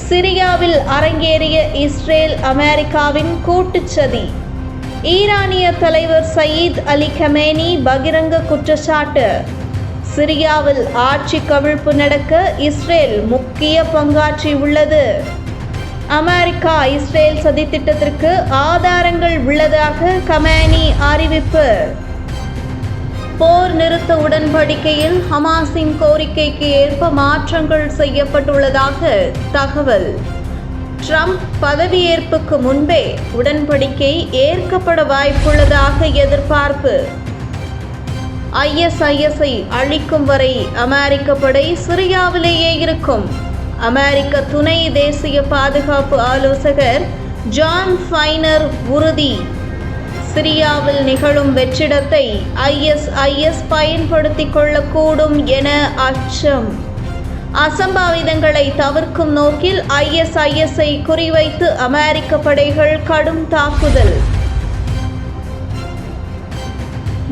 சிரியாவில் அரங்கேறிய இஸ்ரேல் அமெரிக்காவின் கூட்டுச்சதி. ஈரானிய தலைவர் சயீத் அலி கமேனி பகிரங்க குற்றச்சாட்டு. சிரியாவில் ஆட்சி கவிழ்ப்பு நடக்க இஸ்ரேல் முக்கிய பங்காற்றியுள்ளது. அமெரிக்கா இஸ்ரேல் சதித்திட்டத்திற்கு ஆதாரங்கள் உள்ளதாக கமேனி அறிவிப்பு. போர் நிறுத்த உடன்படிக்கையில் ஹமாஸின் கோரிக்கைக்கு ஏற்ப மாற்றங்கள் செய்யப்பட்டுள்ளதாக தகவல். ட்ரம்ப் பதவியேற்புக்கு முன்பே உடன்படிக்கை ஏற்கப்பட வாய்ப்புள்ளதாக எதிர்பார்ப்பு. ISIS-ஐ அழிக்கும் வரை அமெரிக்க படை சிரியாவிலேயே இருக்கும். அமெரிக்க துணை தேசிய பாதுகாப்பு ஆலோசகர் ஜான் ஃபைனர் உறுதி. சிரியாவில் நிகழும் வெற்றிடத்தை ISIS பயன்படுத்திக் கொள்ளக்கூடும் என அச்சம். அசம்பாவிதங்களை தவிர்க்கும் நோக்கில் ISIS-ஐ குறிவைத்து அமெரிக்க படைகள் கடும் தாக்குதல்.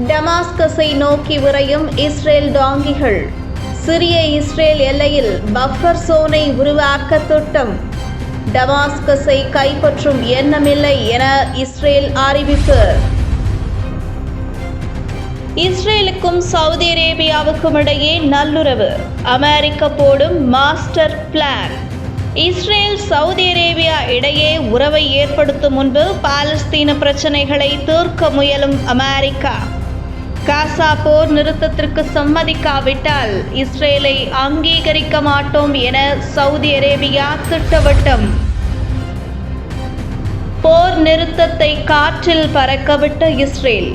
டமாஸ்கஸை நோக்கி விரையும் இஸ்ரேல் டாங்கிகள். சிரிய இஸ்ரேல் எல்லையில் பஃபர் சோனை உருவாக்க திட்டம். டமாஸ்கஸை கைப்பற்றும் எண்ணமில்லை என இஸ்ரேல் அறிவிப்பு. இஸ்ரேலுக்கும் சவுதி அரேபியாவுக்கும் இடையே நல்லுறவு. அமெரிக்கா போடும் master plan. Israel Saudi Arabia இடையே உறவை ஏற்படுத்தும் முன்பு பாலஸ்தீன பிரச்சினைகளை தீர்க்க முயலும் அமெரிக்கா. காசா போர் நிறுத்தத்திற்கு சம்மதிக்காவிட்டால் இஸ்ரேலை அங்கீகரிக்க மாட்டோம் என சவுதி அரேபியா திட்டவட்டம். போர் நிறுத்தத்தை காற்றில் பறக்கவிட்ட இஸ்ரேல்.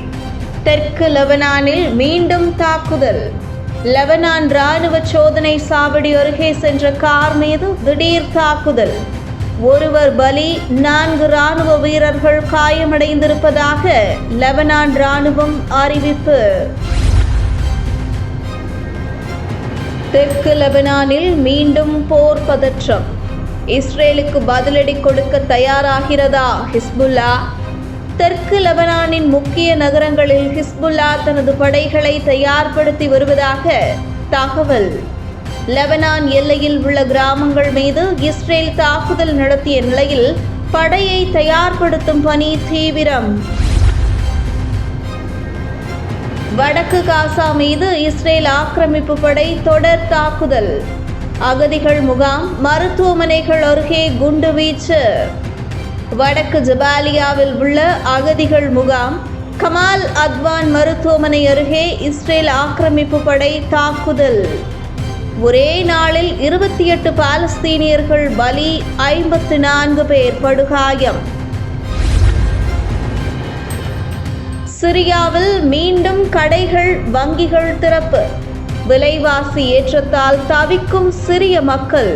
தெற்கு லெபனானில் மீண்டும் தாக்குதல். லெபனான் ராணுவ சோதனை சாவடி அருகே சென்ற கார் மீது திடீர் தாக்குதல். ஒருவர் பலி, 4 ராணுவ வீரர்கள் காயமடைந்திருப்பதாக லெபனான் ராணுவம் அறிவிப்பு. தெற்கு லெபனானில் மீண்டும் போர் பதற்றம். இஸ்ரேலுக்கு பதிலடி கொடுக்க தயாராகிறதா ஹிஸ்புல்லா? தெற்கு லெபனானின் முக்கிய நகரங்களில் ஹிஸ்புல்லா தனது படைகளை தயார்படுத்தி வருவதாக தகவல். லெபனான் எல்லையில் உள்ள கிராமங்கள் மீது இஸ்ரேல் தாக்குதல் நடத்திய நிலையில் படையை தயார்படுத்தும் பணி தீவிரம். வடக்கு காசா மீது இஸ்ரேல் ஆக்கிரமிப்பு படை தொடர் தாக்குதல். அகதிகள் முகாம், மருத்துவமனைகள் அருகே குண்டுவீச்சு. வடக்கு ஜபாலியாவில் உள்ள அகதிகள் முகாம், கமால் அத்வான் மருத்துவமனை அருகே இஸ்ரேல் ஆக்கிரமிப்பு படை தாக்குதல். ஒரே நாளில் 28 பாலஸ்தீனியர்கள் பலி, 54 பேர் படுகாயம். சிரியாவில் மீண்டும் கடைகள், வங்கிகள் திறப்பு. விலைவாசி ஏற்றத்தால் தவிக்கும் சிரிய மக்கள்.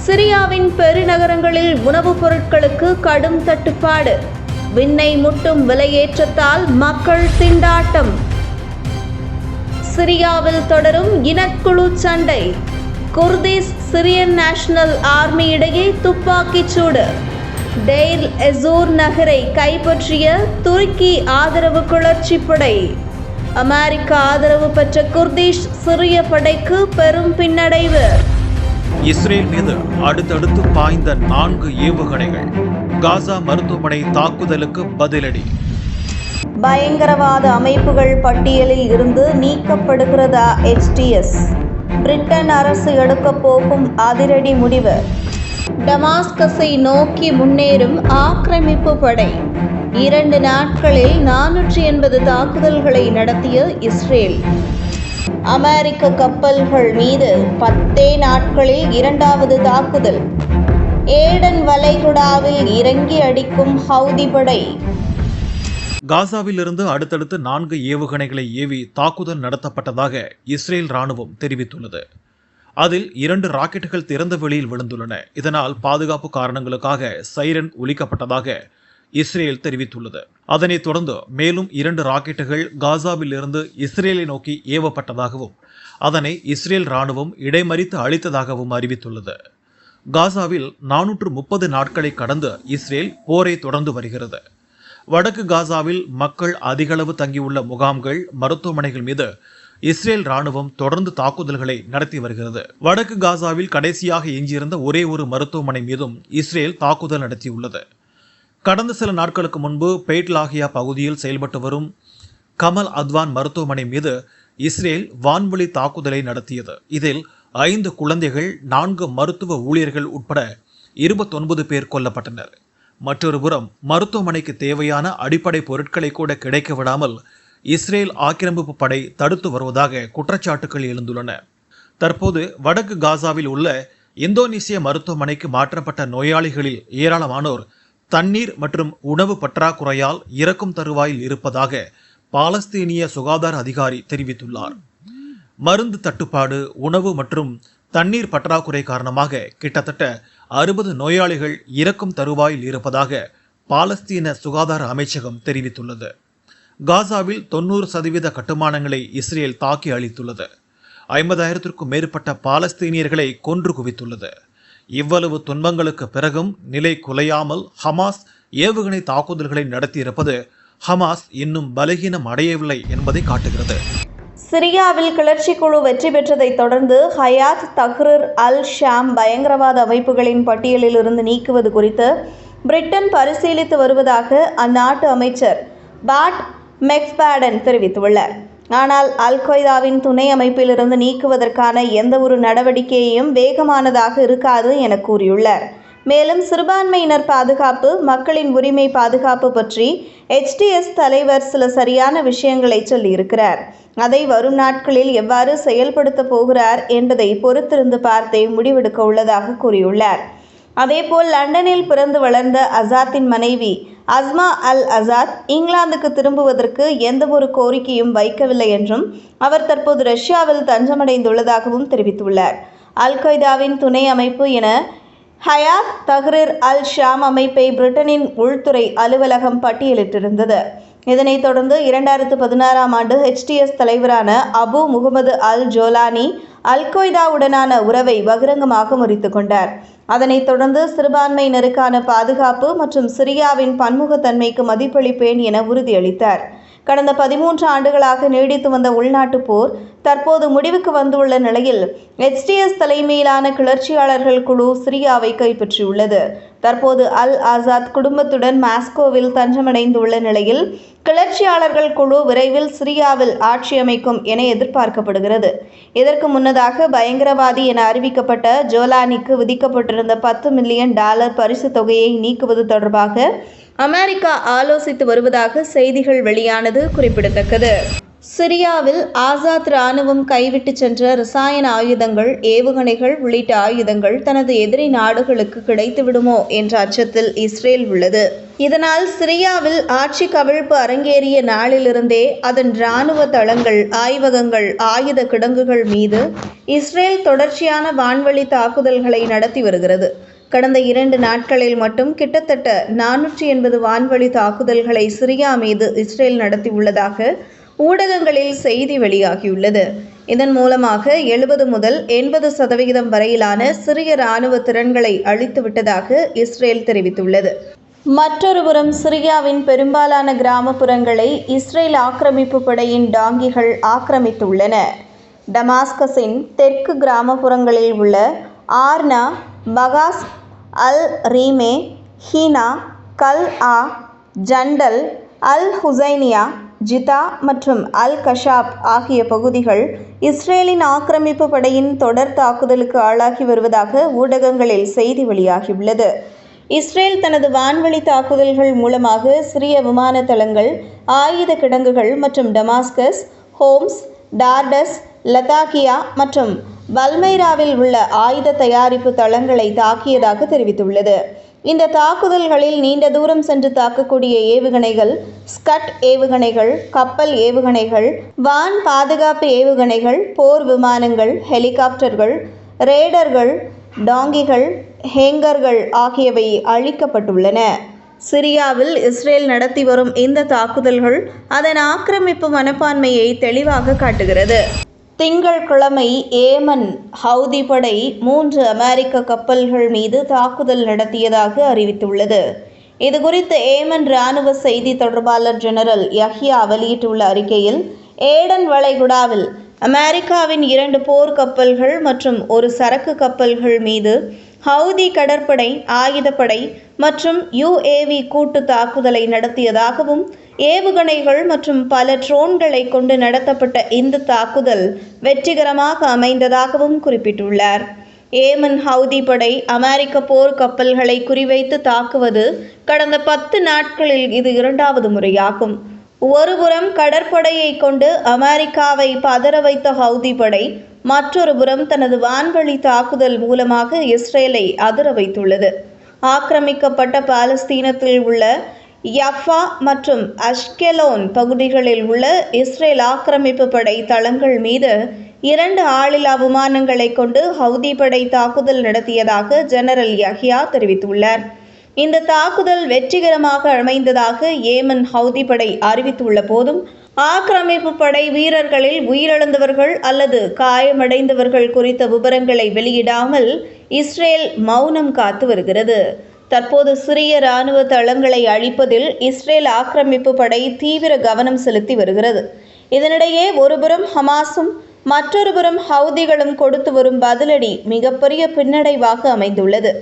சிரியாவின் பெருநகரங்களில் உணவுப் பொருட்களுக்கு கடும் தட்டுப்பாடு. விண்ணை முட்டும் விலையேற்றத்தால் மக்கள் திண்டாட்டம். சிரியாவில் தொடரும் இனக்குழு சண்டை. குர்திஸ் சிரியன் நேஷனல் ஆர்மி இடையே துப்பாக்கிச் சூடு. டெய்ர் எசூர் நகரை கைப்பற்றிய துருக்கி ஆதரவு கிளர்ச்சிப்படை. அமெரிக்க ஆதரவு பெற்ற குர்திஷ் சிரிய படைக்கு பெரும் பின்னடைவு. இஸ்ரேல் மீது அடுத்தடுத்து பாய்ந்த 4 ஏவுகணைகள். காசா மருத்துவமனை தாக்குதலுக்கு பதிலடி. பயங்கரவாத அமைப்புகள் பட்டியலில் இருந்து நீக்கப்படுகிறதா HTS? பிரிட்டன் அரசு எடுக்கப் போகும் அதிரடி முடிவு. டமாஸ்கஸை நோக்கி முன்னேறும் ஆக்கிரமிப்பு படை. 2 நாட்களில் 480 தாக்குதல்களை நடத்திய இஸ்ரேல். அமெரிக்க கப்பல்கள் மீது 10 நாட்களில் 2வது தாக்குதல். ஏடன் வளைகுடாவில் இறங்கி அடிக்கும் ஹவுதி படை. காசாவில் இருந்து அடுத்தடுத்து 4 ஏவுகணைகளை ஏவி தாக்குதல் நடத்தப்பட்டதாக இஸ்ரேல் ராணுவம் தெரிவித்துள்ளது. அதில் 2 ராக்கெட்டுகள் திறந்த வெளியில் விழுந்துள்ளன. இதனால் பாதுகாப்பு காரணங்களுக்காக சைரன் ஒலிக்கப்பட்டதாக இஸ்ரேல் தெரிவித்துள்ளது. அதனைத் தொடர்ந்து மேலும் 2 ராக்கெட்டுகள் காசாவில் இருந்து இஸ்ரேலை நோக்கி ஏவப்பட்டதாகவும் அதனை இஸ்ரேல் ராணுவம் இடைமறித்து அழித்ததாகவும் அறிவித்துள்ளது. காசாவில் 430 நாட்களை கடந்து இஸ்ரேல் போரை தொடர்ந்து வருகிறது. வடக்கு காசாவில் மக்கள் அதிகளவு தங்கியுள்ள முகாம்கள், மருத்துவமனைகள் மீது இஸ்ரேல் ராணுவம் தொடர்ந்து தாக்குதல்களை நடத்தி வருகிறது. வடக்கு காசாவில் கடைசியாக எஞ்சியிருந்த ஒரே ஒரு மருத்துவமனை மீதும் இஸ்ரேல் தாக்குதல் நடத்தியுள்ளது. கடந்த சில நாட்களுக்கு முன்பு பெய்ட்லாகியா பகுதியில் செயல்பட்டு வரும் கமல் அத்வான் மருத்துவமனை மீது இஸ்ரேல் வான்வழி தாக்குதலை நடத்தியது. இதில் 5 குழந்தைகள், 4 மருத்துவ ஊழியர்கள் உட்பட 29 பேர் கொல்லப்பட்டனர். மற்றொரு புறம் மருத்துவமனைக்கு தேவையான அடிப்படை பொருட்களை கூட கிடைக்க விடாமல் இஸ்ரேல் ஆக்கிரமிப்பு படை தடுத்து வருவதாக குற்றச்சாட்டுகள் எழுந்துள்ளன. தற்போது வடக்கு காசாவில் உள்ள இந்தோனேசிய மருத்துவமனைக்கு மாற்றப்பட்ட நோயாளிகளில் ஏராளமானோர் தண்ணீர் மற்றும் உணவு பற்றாக்குறையால் இறக்கும் தருவாயில் இருப்பதாக பாலஸ்தீனிய சுகாதார அதிகாரி தெரிவித்துள்ளார். மருந்து தட்டுப்பாடு, உணவு மற்றும் தண்ணீர் பற்றாக்குறை காரணமாக கிட்டத்தட்ட 60 நோயாளிகள் இறக்கும் தருவாயில் இருப்பதாக பாலஸ்தீன சுகாதார அமைச்சகம் தெரிவித்துள்ளது. காசாவில் 90% கட்டுமானங்களை இஸ்ரேல் தாக்கி அழித்துள்ளது. 50,000க்கும் மேற்பட்ட பாலஸ்தீனியர்களை கொன்று குவித்துள்ளது. இவ்வளவு துன்பங்களுக்கு பிறகும் நிலை குலையாமல் ஹமாஸ் ஏவுகணை தாக்குதல்களை நடத்தியிருப்பது ஹமாஸ் இன்னும் பலகீனம் அடையவில்லை என்பதை காட்டுகிறது. சிரியாவில் கிளர்ச்சி குழு வெற்றி பெற்றதை தொடர்ந்து ஹயாத் தஹ்ரீர் அல் ஷாம் பயங்கரவாத அமைப்புகளின் பட்டியலில் இருந்து நீக்குவது குறித்து பிரிட்டன் பரிசீலித்து வருவதாக அந்நாட்டு அமைச்சர் பாட் மெக்ஃபாடன் தெரிவித்துள்ளார். ஆனால் அல் கொய்தாவின் துணை அமைப்பிலிருந்து நீக்குவதற்கான எந்த ஒரு நடவடிக்கையும் வேகமானதாக இருக்காது என கூறியுள்ளார். மேலும் சிறுபான்மையினர் பாதுகாப்பு, மக்களின் உரிமை பாதுகாப்பு பற்றி HTS தலைவர் சில சரியான விஷயங்களை சொல்லியிருக்கிறார். அதை வரும் நாட்களில் எவ்வாறு செயல்படுத்த போகிறார் என்பதை பொறுத்திருந்து பார்த்தே முடிவெடுக்க உள்ளதாக கூறியுள்ளார். அதேபோல் லண்டனில் பிறந்து வளர்ந்த அசாத்தின் மனைவி அஸ்மா அல் அசாத் இங்கிலாந்துக்கு திரும்புவதற்கு எந்த ஒரு கோரிக்கையும் வைக்கவில்லை என்றும் அவர் தற்போது ரஷ்யாவில் தஞ்சமடைந்துள்ளதாகவும் தெரிவித்துள்ளார். அல் கொய்தாவின் துணை அமைப்பு என ஹயாத் தஹ்ரீர் அல் ஷாம் அமைப்பை பிரிட்டனின் உள்துறை அலுவலகம் பட்டியலிட்டிருந்தது. இதனைத் தொடர்ந்து 2016ஆம் ஆண்டு HTS தலைவரான அபு முகமது அல் ஜோலானி அல் கொய்தாவுடனான உறவை பகிரங்கமாக முறித்து கொண்டார். அதனைத் தொடர்ந்து சிறுபான்மையினருக்கான பாதுகாப்பு மற்றும் சிரியாவின் பன்முகத்தன்மைக்கு மதிப்பளிப்பேன் என உறுதியளித்தார். கடந்த 13 ஆண்டுகளாக நீடித்து வந்த உள்நாட்டு போர் தற்போது முடிவுக்கு வந்துள்ள நிலையில் HTS தலைமையிலான கிளர்ச்சியாளர்கள் குழு சிரியாவை கைப்பற்றியுள்ளது. தற்போது அல் ஆசாத் குடும்பத்துடன் மாஸ்கோவில் தஞ்சமடைந்துள்ள நிலையில் கிளர்ச்சியாளர்கள் குழு விரைவில் சிரியாவில் ஆட்சி அமைக்கும் என எதிர்பார்க்கப்படுகிறது. இதற்கு முன்னதாக பயங்கரவாதி என அறிவிக்கப்பட்ட ஜோலானிக்கு விதிக்கப்பட்டிருந்த $10 மில்லியன் பரிசு தொகையை நீக்குவது தொடர்பாக அமெரிக்கா ஆலோசித்து வருவதாக செய்திகள் வெளியானது குறிப்பிடத்தக்கது. சிரியாவில் ஆசாத் இராணுவம் கைவிட்டு சென்ற ரசாயன ஆயுதங்கள், ஏவுகணைகள் உள்ளிட்ட ஆயுதங்கள் தனது எதிரி நாடுகளுக்கு கிடைத்துவிடுமோ என்ற அச்சத்தில் இஸ்ரேல் உள்ளது. இதனால் சிரியாவில் ஆட்சி கவிழ்ப்பு அரங்கேறிய நாளிலிருந்தே அதன் இராணுவ தளங்கள், ஆய்வகங்கள், ஆயுத கிடங்குகள் மீது இஸ்ரேல் தொடர்ச்சியான வான்வழி தாக்குதல்களை நடத்தி வருகிறது. கடந்த 2 நாட்களில் மட்டும் கிட்டத்தட்ட 480 வான்வழி தாக்குதல்களை சிரியா மீது இஸ்ரேல் நடத்தியுள்ளதாக ஊடகங்களில் செய்தி வெளியாகியுள்ளது. இதன் மூலமாக 70 முதல் 80% வரையிலான சிறிய இராணுவ திறன்களை அழித்துவிட்டதாக இஸ்ரேல் தெரிவித்துள்ளது. மற்றொருபுறம் சிரியாவின் பெரும்பாலான கிராமப்புறங்களை இஸ்ரேல் ஆக்கிரமிப்பு படையின் டாங்கிகள் ஆக்கிரமித்துள்ளன. டமாஸ்கஸின் தெற்கு கிராமப்புறங்களில் உள்ள ஆர்னா, பகாஸ், அல் ரீமே, ஹீனா, கல் ஆ, ஜண்டல், அல் ஹுசைனியா, ஜிதா மற்றும் அல் கஷாப் ஆகிய பகுதிகள் இஸ்ரேலின் ஆக்கிரமிப்பு படையின் தொடர் தாக்குதலுக்கு ஆளாகி வருவதாக ஊடகங்களில் செய்தி வெளியாகியுள்ளது. இஸ்ரேல் தனது வான்வழி தாக்குதல்கள் மூலமாக சிறிய விமான தளங்கள், ஆயுத கிடங்குகள் மற்றும் டமாஸ்கஸ், ஹோம்ஸ், டார்டஸ், லதாக்கியா மற்றும் பல்மைராவில் உள்ள ஆயுத தயாரிப்பு தளங்களை தாக்கியதாக தெரிவித்துள்ளது. இந்த தாக்குதல்களில் நீண்ட தூரம் சென்று தாக்கக்கூடிய ஏவுகணைகள், ஸ்கட் ஏவுகணைகள், கப்பல் ஏவுகணைகள், வான் பாதுகாப்பு ஏவுகணைகள், போர் விமானங்கள், ஹெலிகாப்டர்கள், ரேடர்கள், டாங்கிகள், ஹேங்கர்கள் ஆகியவை அழிக்கப்பட்டுள்ளன. சிரியாவில் இஸ்ரேல் நடத்தி வரும் இந்த தாக்குதல்கள் அதன் ஆக்கிரமிப்பு மனப்பான்மையை தெளிவாக காட்டுகிறது. திங்கட்கிழமை ஏமன் ஹவுதி படை 3 அமெரிக்க கப்பல்கள் மீது தாக்குதல் நடத்தியதாக அறிவித்துள்ளது. இதுகுறித்து ஏமன் இராணுவ செய்தி தொடர்பாளர் ஜெனரல் யஹ்யா வெளியிட்டுள்ள அறிக்கையில், ஏடன் வளைகுடாவில் அமெரிக்காவின் 2 போர் கப்பல்கள் மற்றும் ஒரு சரக்கு கப்பல்கள் மீது ஹவுதி கடற்படை, ஆயுதப்படை மற்றும் UAV கூட்டு தாக்குதலை நடத்தியதாகவும், ஏவுகணைகள் மற்றும் பல ட்ரோன்களை கொண்டு நடத்தப்பட்ட இந்த தாக்குதல் வெற்றிகரமாக அமைந்ததாகவும் குறிப்பிட்டுள்ளார். ஏமன் ஹவுதி படை அமெரிக்க போர் கப்பல்களை குறிவைத்து தாக்குவது கடந்த 10 நாட்களில் இது 2வது முறையாகும். ஒருபுறம் கடற்படையை கொண்டு அமெரிக்காவை பதற வைத்த ஹவுதி படை மற்றொரு புறம் தனது வான்வழி தாக்குதல் மூலமாக இஸ்ரேலை அதிர வைத்துள்ளது. ஆக்கிரமிக்கப்பட்ட பாலஸ்தீனத்தில் உள்ள யஃபா மற்றும் அஷ்கெலோன் பகுதிகளில் உள்ள இஸ்ரேல் ஆக்கிரமிப்பு படை தளங்கள் மீது 2 ஆளில்லா விமானங்களை கொண்டு ஹவுதி படை தாக்குதல் நடத்தியதாக ஜெனரல் யஹ்யா தெரிவித்துள்ளார். இந்த தாக்குதல் வெற்றிகரமாக அமைந்ததாக ஏமன் ஹவுதி படை அறிவித்துள்ள போதும், ஆக்கிரமிப்பு படை வீரர்களில் உயிரிழந்தவர்கள் அல்லது காயமடைந்தவர்கள் குறித்த விவரங்களை வெளியிடாமல் இஸ்ரேல் மௌனம் காத்து வருகிறது. தற்போது சிரிய இராணுவ தளங்களை அழிப்பதில் இஸ்ரேல் ஆக்கிரமிப்பு படை தீவிர கவனம் செலுத்தி வருகிறது. இதனிடையே ஒருபுறம் ஹமாஸும் மற்றொருபுறம் ஹவுதிகளும் கொடுத்து வரும் பதிலடி மிகப்பெரிய பின்னடைவாக அமைந்துள்ளது.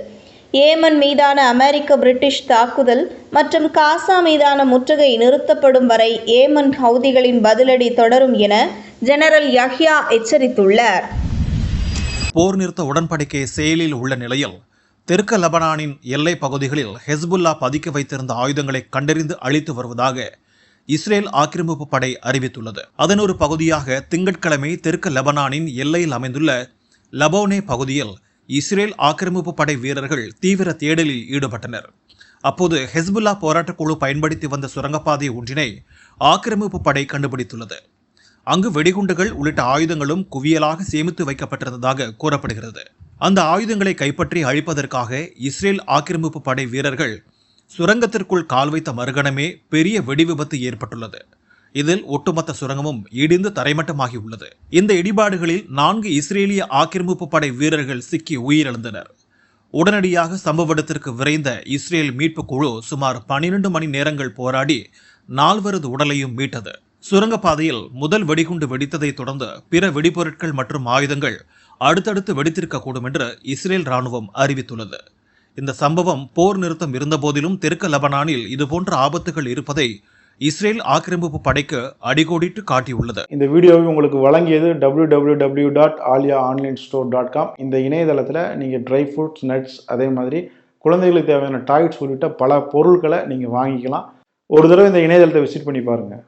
ஏமன் மீதான அமெரிக்க பிரிட்டிஷ் தாக்குதல் மற்றும் காசா மீதான முற்றுகை நிறுத்தப்படும் வரை ஏமன் ஹவுதிகளின் பதிலடி தொடரும் என ஜெனரல் யஹ்யா எச்சரித்துள்ளார். போர் நிறுத்த உடன்படிக்கை செயலில் உள்ள நிலையில் தெற்கு லெபனானின் எல்லை பகுதிகளில் ஹெஸ்புல்லா பதுக்கி வைத்திருந்த ஆயுதங்களை கண்டறிந்து அழித்து வருவதாக இஸ்ரேல் ஆக்கிரமிப்பு படை அறிவித்துள்ளது. அதன் ஒரு பகுதியாக திங்கட்கிழமை தெற்கு லெபனானின் எல்லையில் அமைந்துள்ள லபோனே பகுதியில் இஸ்ரேல் ஆக்கிரமிப்பு படை வீரர்கள் தீவிர தேடலில் ஈடுபட்டனர். அப்போது ஹெஸ்புல்லா போராட்டக் குழு பயன்படுத்தி வந்த சுரங்கப்பாதை ஒன்றினை ஆக்கிரமிப்பு படை கண்டுபிடித்துள்ளது. அங்கு வெடிகுண்டுகள் உள்ளிட்ட ஆயுதங்களும் குவியலாக சேமித்து வைக்கப்பட்டிருந்ததாக கூறப்படுகிறது. அந்த ஆயுதங்களை கைப்பற்றி அழிப்பதற்காக இஸ்ரேல் ஆக்கிரமிப்பு படை வீரர்கள் சுரங்கத்திற்குள் கால் வைத்த மறுகணமே பெரிய வெடிவிபத்து ஏற்பட்டுள்ளது. இதில் ஒட்டுமொத்த சுரங்கமும் இடிந்து தரைமட்டமாகியுள்ளது. இந்த இடிபாடுகளில் 4 இஸ்ரேலிய ஆக்கிரமிப்பு படை வீரர்கள் சிக்கி உயிரிழந்தனர். உடனடியாக சம்பவ இடத்திற்கு விரைந்த இஸ்ரேல் மீட்பு குழு சுமார் 12 மணி நேரங்கள் போராடி 4 உடலையும் மீட்டது. சுரங்கப்பாதையில் முதல் வெடிகுண்டு வெடித்ததை தொடர்ந்து பிற வெடிபொருட்கள் மற்றும் ஆயுதங்கள் அடுத்தடுத்து வெடித்திருக்கக்கூடும் என்று இஸ்ரேல் ராணுவம் அறிவித்துள்ளது. இந்த சம்பவம் போர் நிறுத்தம் இருந்தபோதிலும் தெற்கு லெபனானில் இதுபோன்ற ஆபத்துகள் இருப்பதை இஸ்ரேல் ஆக்கிரமிப்பு படைக்கு அடிகோடிட்டு காட்டியுள்ளது. இந்த வீடியோவை உங்களுக்கு வழங்கியது www.aliaonlinestore.com. இந்த இணையதளத்தில் நீங்கள் ட்ரை ஃப்ரூட்ஸ், நட்ஸ், அதே மாதிரி குழந்தைகளுக்கு தேவையான டாய்ஸ் உள்ளிட்ட பல பொருட்களை நீங்கள் வாங்கிக்கலாம். ஒரு தடவை இந்த இணையதளத்தை விசிட் பண்ணி பாருங்கள்.